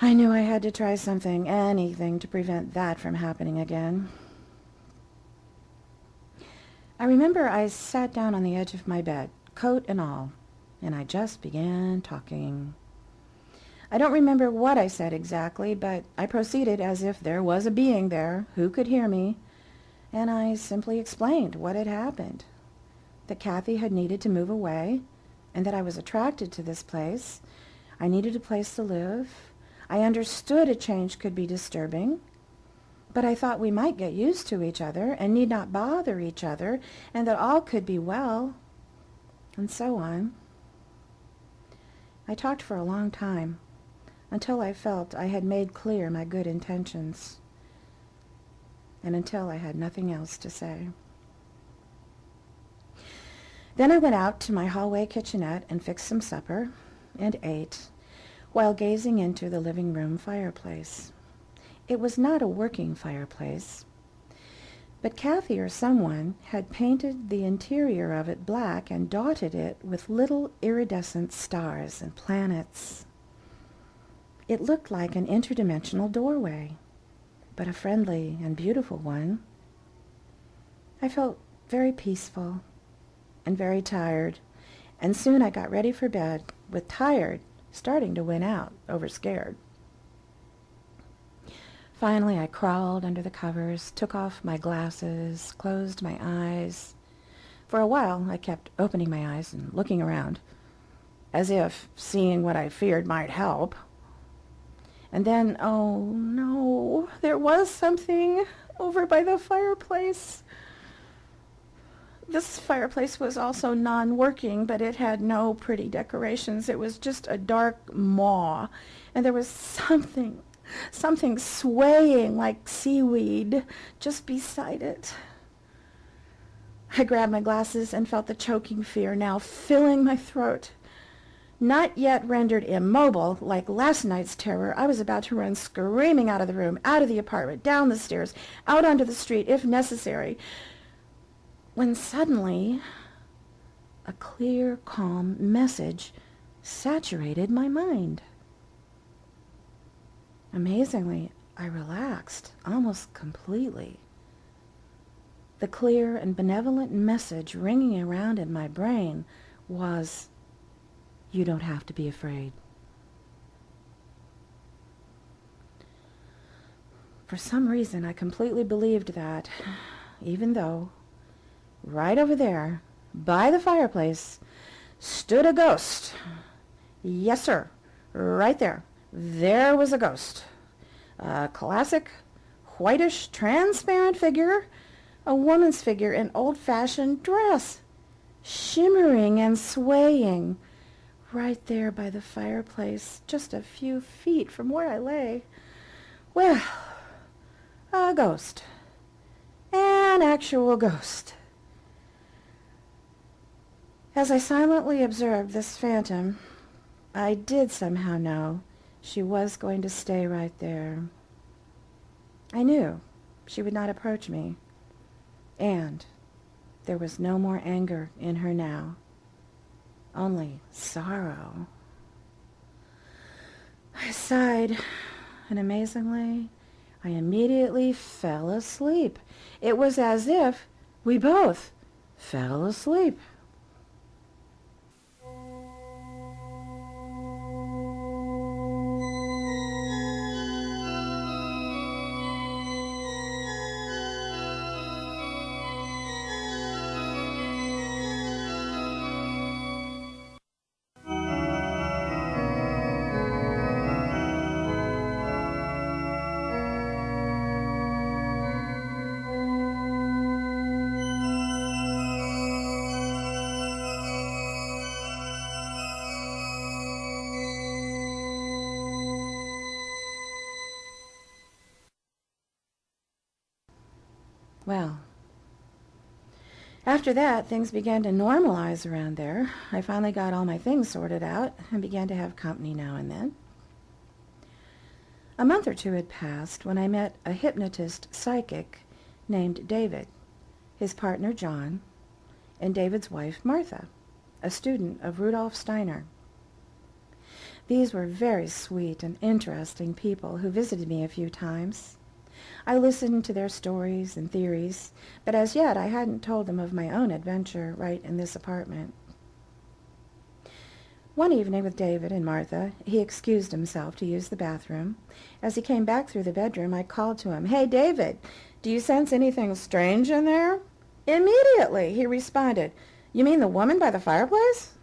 I knew I had to try something, anything, to prevent that from happening again. I remember I sat down on the edge of my bed, coat and all, and I just began talking. I don't remember what I said exactly, but I proceeded as if there was a being there who could hear me, and I simply explained what had happened. That Kathy had needed to move away, and that I was attracted to this place. I needed a place to live. I understood a change could be disturbing, but I thought we might get used to each other and need not bother each other, and that all could be well, and so on. I talked for a long time, until I felt I had made clear my good intentions, and until I had nothing else to say. Then I went out to my hallway kitchenette and fixed some supper, and ate, while gazing into the living room fireplace. It was not a working fireplace, but Kathy or someone had painted the interior of it black and dotted it with little iridescent stars and planets. It looked like an interdimensional doorway, but a friendly and beautiful one. I felt very peaceful and very tired, and soon I got ready for bed, with tired starting to win out over scared. Finally, I crawled under the covers, took off my glasses, closed my eyes. For a while, I kept opening my eyes and looking around, as if seeing what I feared might help. And then, oh no, there was something over by the fireplace. This fireplace was also non-working, but it had no pretty decorations. It was just a dark maw, and there was something swaying like seaweed just beside it. I grabbed my glasses and felt the choking fear now filling my throat. Not yet rendered immobile like last night's terror, I was about to run screaming out of the room, out of the apartment, down the stairs, out onto the street if necessary, when suddenly a clear, calm message saturated my mind. Amazingly, I relaxed almost completely. The clear and benevolent message ringing around in my brain was, "You don't have to be afraid." For some reason, I completely believed that, even though right over there, by the fireplace, stood a ghost. Yes, sir, right there. There was a ghost. A classic, whitish, transparent figure, a woman's figure in old-fashioned dress, shimmering and swaying, right there by the fireplace, just a few feet from where I lay. Well, a ghost. An actual ghost. As I silently observed this phantom, I did somehow know she was going to stay right there. I knew she would not approach me, and there was no more anger in her now, only sorrow. I sighed, and amazingly, I immediately fell asleep. It was as if we both fell asleep. Well, after that, things began to normalize around there. I finally got all my things sorted out and began to have company now and then. A month or two had passed when I met a hypnotist psychic named David, his partner John, and David's wife Martha, a student of Rudolf Steiner. These were very sweet and interesting people who visited me a few times. I listened to their stories and theories, but as yet I hadn't told them of my own adventure right in this apartment. One evening with David and Martha, he excused himself to use the bathroom. As he came back through the bedroom, I called to him, "Hey, David, do you sense anything strange in there?" Immediately, he responded, "You mean the woman by the fireplace?"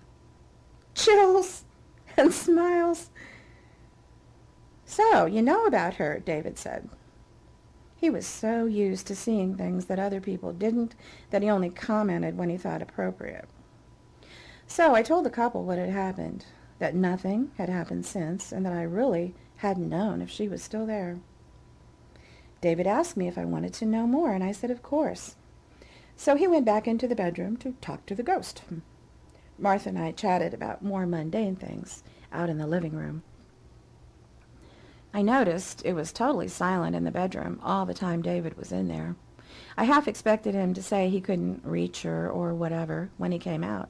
Chills and smiles. "So, you know about her," David said. He was so used to seeing things that other people didn't that he only commented when he thought appropriate. So I told the couple what had happened, that nothing had happened since, and that I really hadn't known if she was still there. David asked me if I wanted to know more, and I said of course. So he went back into the bedroom to talk to the ghost. Martha and I chatted about more mundane things out in the living room. I noticed it was totally silent in the bedroom all the time David was in there. I half expected him to say he couldn't reach her or whatever when he came out,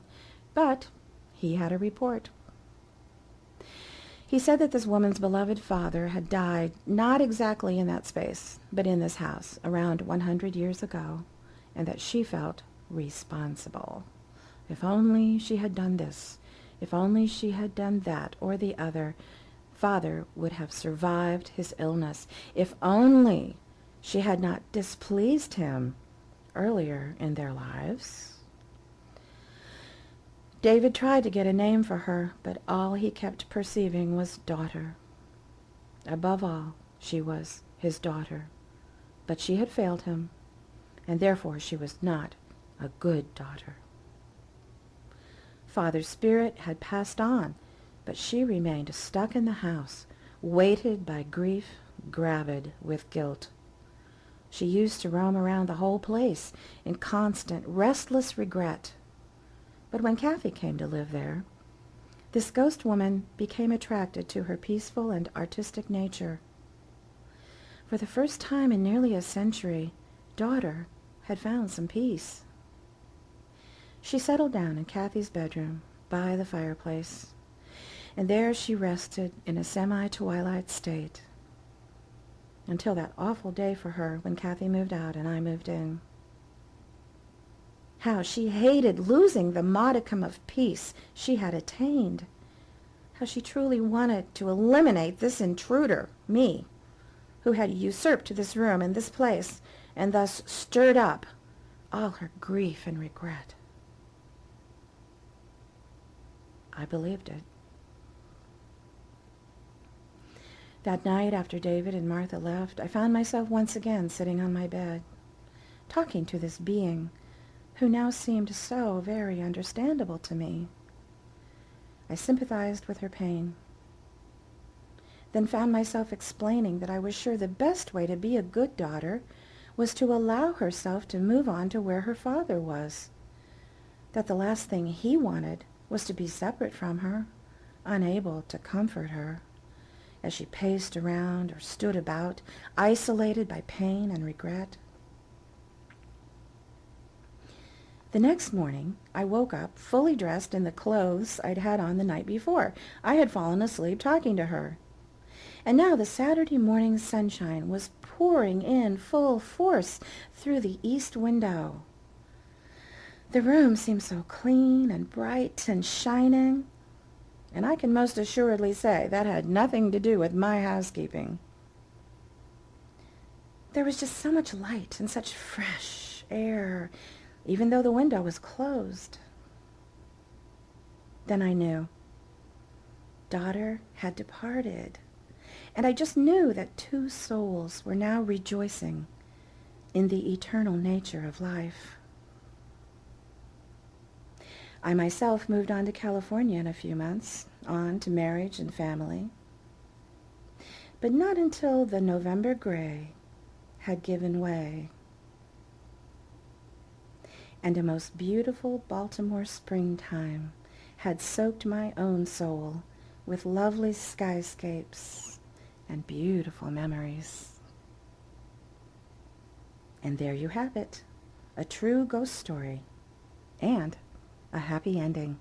but he had a report. He said that this woman's beloved father had died not exactly in that space, but in this house around 100 years ago, and that she felt responsible. If only she had done this, if only she had done that or the other, Father would have survived his illness. If only she had not displeased him earlier in their lives. David tried to get a name for her, but all he kept perceiving was daughter. Above all, she was his daughter. But she had failed him, and therefore she was not a good daughter. Father's spirit had passed on, but she remained stuck in the house, weighted by grief, gravid with guilt. She used to roam around the whole place in constant, restless regret. But when Kathy came to live there, this ghost woman became attracted to her peaceful and artistic nature. For the first time in nearly a century, daughter had found some peace. She settled down in Kathy's bedroom by the fireplace, and there she rested in a semi-twilight state until that awful day for her when Kathy moved out and I moved in. How she hated losing the modicum of peace she had attained. How she truly wanted to eliminate this intruder, me, who had usurped this room and this place, and thus stirred up all her grief and regret. I believed it. That night after David and Martha left, I found myself once again sitting on my bed, talking to this being who now seemed so very understandable to me. I sympathized with her pain, then found myself explaining that I was sure the best way to be a good daughter was to allow herself to move on to where her father was, that the last thing he wanted was to be separate from her, unable to comfort her, as she paced around or stood about, isolated by pain and regret. The next morning, I woke up fully dressed in the clothes I'd had on the night before. I had fallen asleep talking to her. And now the Saturday morning sunshine was pouring in full force through the east window. The room seemed so clean and bright and shining, and I can most assuredly say that had nothing to do with my housekeeping. There was just so much light and such fresh air, even though the window was closed. Then I knew. Daughter had departed, and I just knew that two souls were now rejoicing in the eternal nature of life. I myself moved on to California in a few months, on to marriage and family. But not until the November gray had given way, and a most beautiful Baltimore springtime had soaked my own soul with lovely skyscapes and beautiful memories. And there you have it, a true ghost story, and a happy ending.